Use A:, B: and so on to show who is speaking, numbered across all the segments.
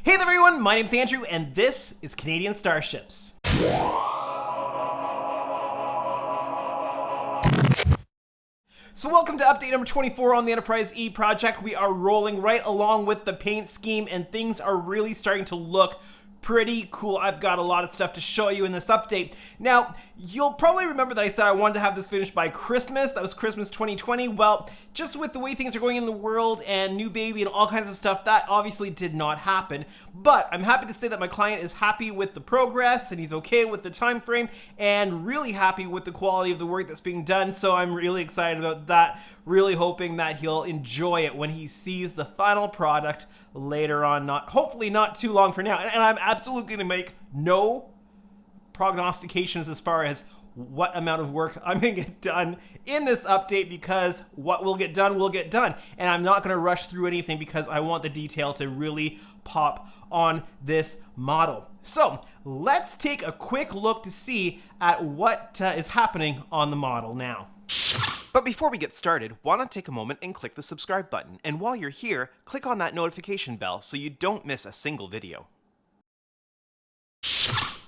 A: Hey there everyone, my name's Andrew and this is Canadian Starships. So welcome to update number 24 on the Enterprise E project. We are rolling right along with the paint scheme and things are really starting to look pretty cool. I've got a lot of stuff to show you in this update. Now, you'll probably remember that I said I wanted to have this finished by Christmas. That was Christmas 2020. Well, just with the way things are going in the world and new baby and all kinds of stuff, that obviously did not happen. But I'm happy to say that my client is happy with the progress and he's okay with the time frame and really happy with the quality of the work that's being done. So I'm really excited about that. Really hoping that he'll enjoy it when he sees the final product later on, hopefully not too long from now. And I'm absolutely going to make no prognostications as far as what amount of work I'm going to get done in this update, because what will get done will get done. And I'm not going to rush through anything because I want the detail to really pop on this model. So let's take a quick look to see at what is happening on the model now.
B: But before we get started, why not take a moment and click the subscribe button, and while you're here, click on that notification bell so you don't miss a single video.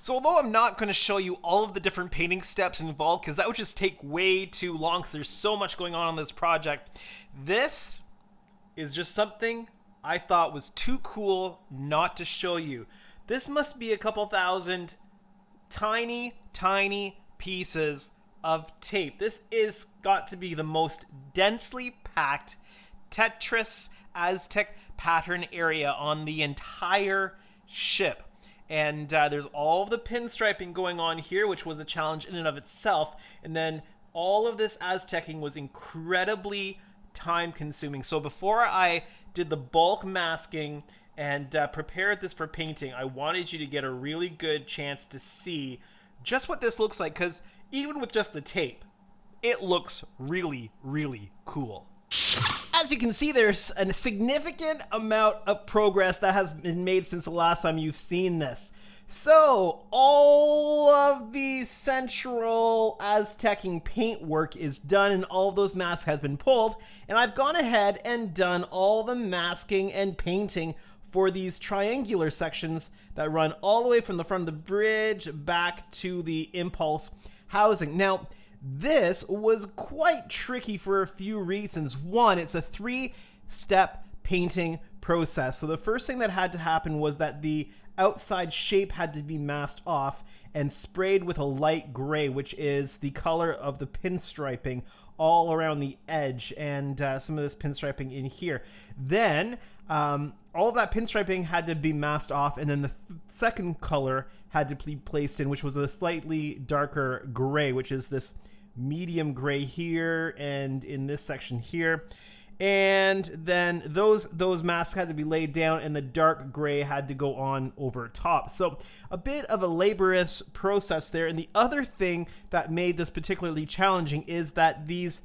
B: So although I'm not going to show you all of the different painting steps involved, because that would just take way too long because there's so much going on this project, this is just something I thought was too cool not to show you. This must be a couple thousand tiny pieces of tape. This is got to be the most densely packed Tetris Aztec pattern area on the entire ship. And there's all of the pinstriping going on here, which was a challenge in and of itself. And then all of this Aztecing was incredibly time consuming. So before I did the bulk masking and prepared this for painting, I wanted you to get a really good chance to see just what this looks like, because even with just the tape, it looks really cool. As you can see, there's a significant amount of progress that has been made since the last time you've seen this. So all of the central Aztecing paint work is done and all of those masks have been pulled, and I've gone ahead and done all the masking and painting for these triangular sections that run all the way from the front of the bridge back to the impulse housing. Now, this was quite tricky for a few reasons. One, it's a 3-step painting process. So the first thing that had to happen was that the outside shape had to be masked off and sprayed with a light gray, which is the color of the pinstriping all around the edge and some of this pinstriping in here. Then all of that pinstriping had to be masked off, and then the second color had to be placed in, which was a slightly darker gray, which is this medium gray here and in this section here. And then those masks had to be laid down and the dark gray had to go on over top. So a bit of a laborious process there. And the other thing that made this particularly challenging is that these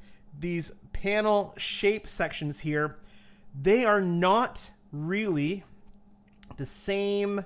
B: panel shape sections here, they are not really the same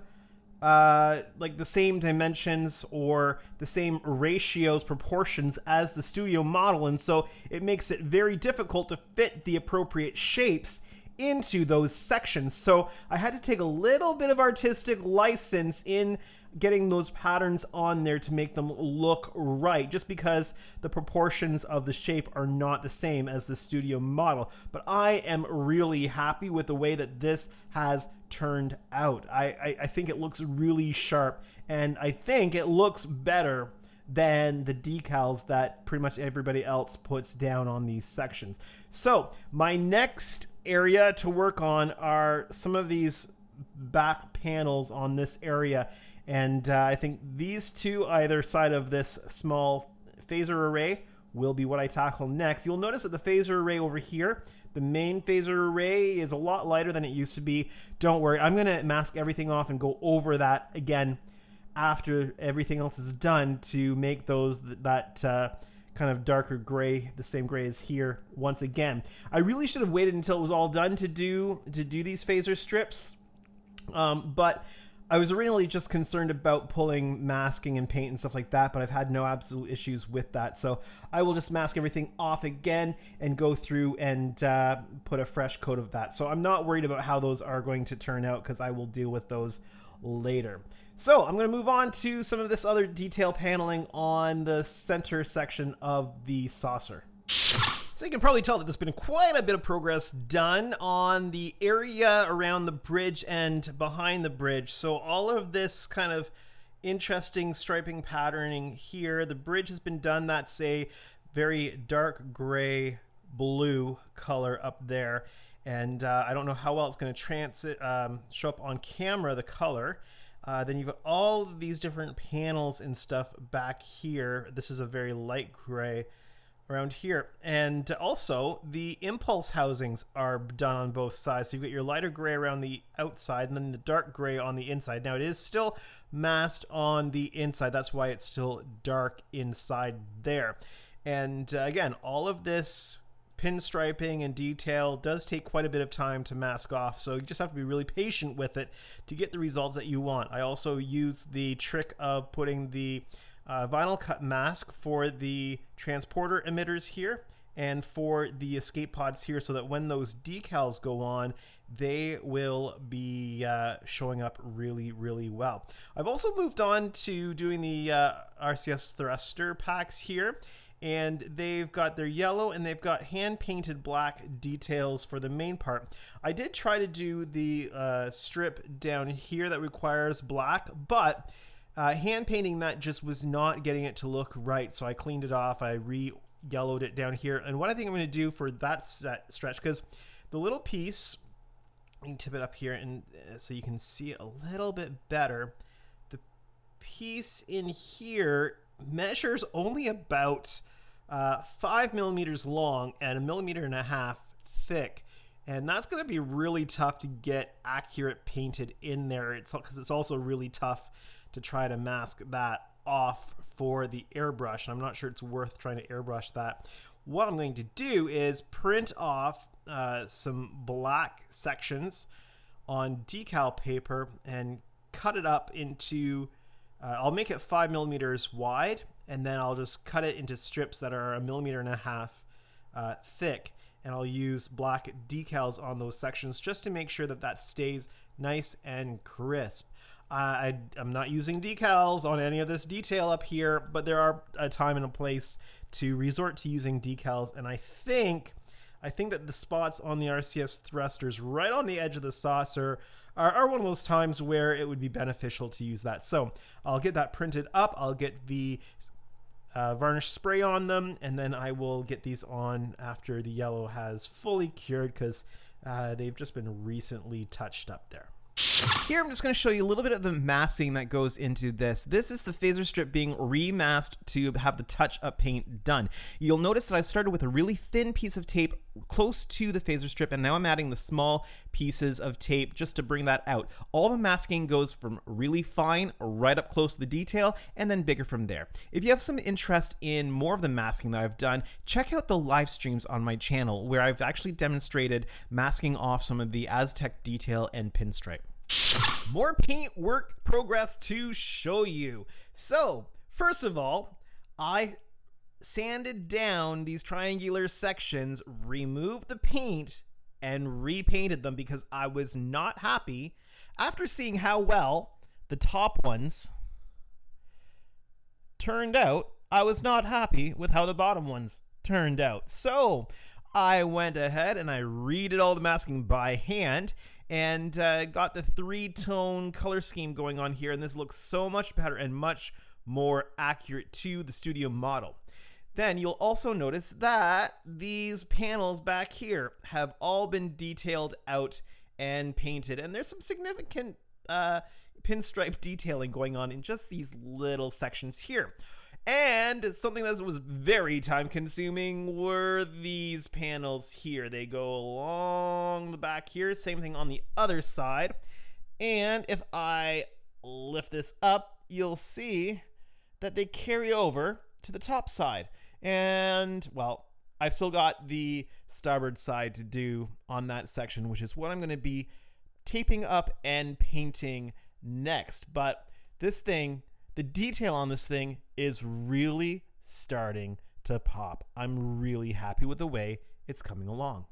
B: like the same dimensions or the same ratios, proportions as the studio model, and so it makes it very difficult to fit the appropriate shapes into those sections. So I had to take a little bit of artistic license in getting those patterns on there to make them look right, just because the proportions of the shape are not the same as the studio model. But I am really happy with the way that this has turned out. I think it looks really sharp, and I think it looks better than the decals that pretty much everybody else puts down on these sections. So my next area to work on are some of these back panels on this area. And I think these two either side of this small phaser array will be what I tackle next. You'll notice that the phaser array over here, the main phaser array, is a lot lighter than it used to be. Don't worry, I'm going to mask everything off and go over that again after everything else is done to make those that kind of darker gray, the same gray as here once again. I really should have waited until it was all done to do these phaser strips, but
A: I was originally just concerned about pulling masking and paint and stuff like that, but I've had no absolute issues with that. So I will just mask everything off again and go through and put a fresh coat of that. So I'm not worried about how those are going to turn out because I will deal with those later. So I'm going to move on to some of this other detail paneling on the center section of the saucer. So you can probably tell that there's been quite a bit of progress done on the area around the bridge and behind the bridge. So all of this kind of interesting striping patterning here, the bridge has been done. That's a very dark gray blue color up there. And I don't know how well it's going to show up on camera, the color. Then you've got all of these different panels and stuff back here. This is a very light gray around here. And also the impulse housings are done on both sides. So you've got your lighter gray around the outside and then the dark gray on the inside. Now it is still masked on the inside. That's why it's still dark inside there. And again, all of this pinstriping and detail does take quite a bit of time to mask off. So you just have to be really patient with it to get the results that you want. I also use the trick of putting the vinyl cut mask for the transporter emitters here and for the escape pods here so that when those decals go on, they will be showing up really, really well. I've also moved on to doing the RCS thruster packs here, and they've got their yellow and they've got hand painted black details for the main part. I did try to do the strip down here that requires black, but hand painting that just was not getting it to look right. So I cleaned it off. I re-yellowed it down here. And what I think I'm going to do for that stretch, because the little piece, you can tip it up here and so you can see it a little bit better. The piece in here measures only about 5 millimeters long and 1.5 millimeters thick. And that's going to be really tough to get accurate painted in there. It's because it's also really tough to try to mask that off for the airbrush. I'm not sure it's worth trying to airbrush that. What I'm going to do is print off some black sections on decal paper and cut it up into, I'll make it 5 millimeters wide, and then I'll just cut it into strips that are 1.5 millimeters thick. And I'll use black decals on those sections just to make sure that that stays nice and crisp. I'm not using decals on any of this detail up here, but there are a time and a place to resort to using decals. And I think that the spots on the RCS thrusters right on the edge of the saucer are one of those times where it would be beneficial to use that. So I'll get that printed up. I'll get the varnish spray on them, and then I will get these on after the yellow has fully cured because they've just been recently touched up there. Here I'm just going to show you a little bit of the masking that goes into this. This is the phaser strip being remasked to have the touch-up paint done. You'll notice that I've started with a really thin piece of tape close to the phaser strip, and now I'm adding the small pieces of tape just to bring that out. All the masking goes from really fine right up close to the detail and then bigger from there. If you have some interest in more of the masking that I've done, check out the live streams on my channel where I've actually demonstrated masking off some of the Aztec detail and pinstripe. More paint work progress to show you. So, first of all, I sanded down these triangular sections, removed the paint, and repainted them because I was not happy after seeing how well the top ones turned out. I was not happy with how the bottom ones turned out. So, I went ahead and I redid all the masking by hand and got the 3-tone color scheme going on here, and this looks so much better and much more accurate to the studio model. Then you'll also notice that these panels back here have all been detailed out and painted, and there's some significant pinstripe detailing going on in just these little sections here. And something that was very time consuming were these panels here. They go along the back here, same thing on the other side. And if I lift this up, you'll see that they carry over to the top side. And well, I've still got the starboard side to do on that section, which is what I'm going to be taping up and painting next. But this thing, the detail on this thing is really starting to pop. I'm really happy with the way it's coming along.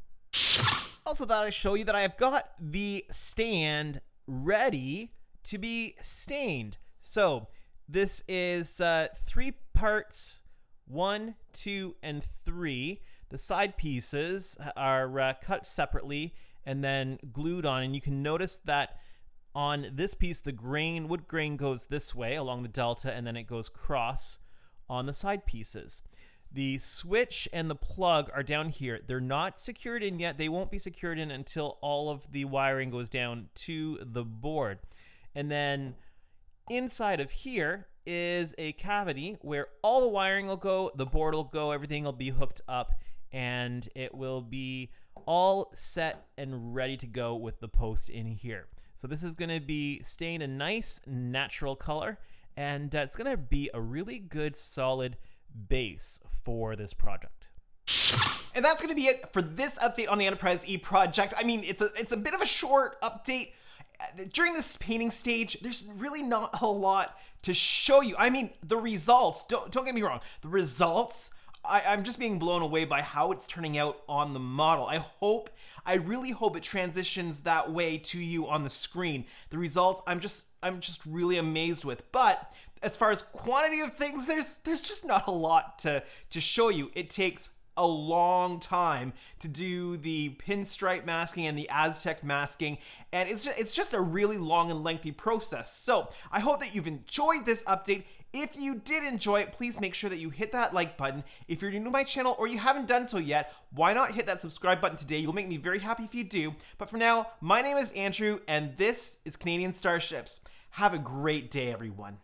A: Also thought I'd show you that I've got the stand ready to be stained. So this is 3 parts, 1, 2, and 3. The side pieces are cut separately and then glued on, and you can notice that on this piece, the wood grain goes this way along the delta, and then it goes cross on the side pieces. The switch and the plug are down here. They're not secured in yet. They won't be secured in until all of the wiring goes down to the board. And then inside of here is a cavity where all the wiring will go, the board will go, everything will be hooked up, and it will be all set and ready to go with the post in here. So this is going to be stained a nice natural color, and it's going to be a really good solid base for this project. And that's going to be it for this update on the Enterprise E project. I mean, it's a bit of a short update. During this painting stage, there's really not a lot to show you. I mean, the results, don't get me wrong, the results, I'm just being blown away by how it's turning out on the model. I really hope it transitions that way to you on the screen. The results, I'm just really amazed with. But as far as quantity of things, there's just not a lot to show you. It takes a long time to do the pinstripe masking and the Aztec masking, and it's just a really long and lengthy process. So I hope that you've enjoyed this update. If you did enjoy it, please make sure that you hit that like button. If you're new to my channel or you haven't done so yet, why not hit that subscribe button today? You'll make me very happy if you do. But for now, my name is Andrew, and this is Canadian Starships. Have a great day, everyone.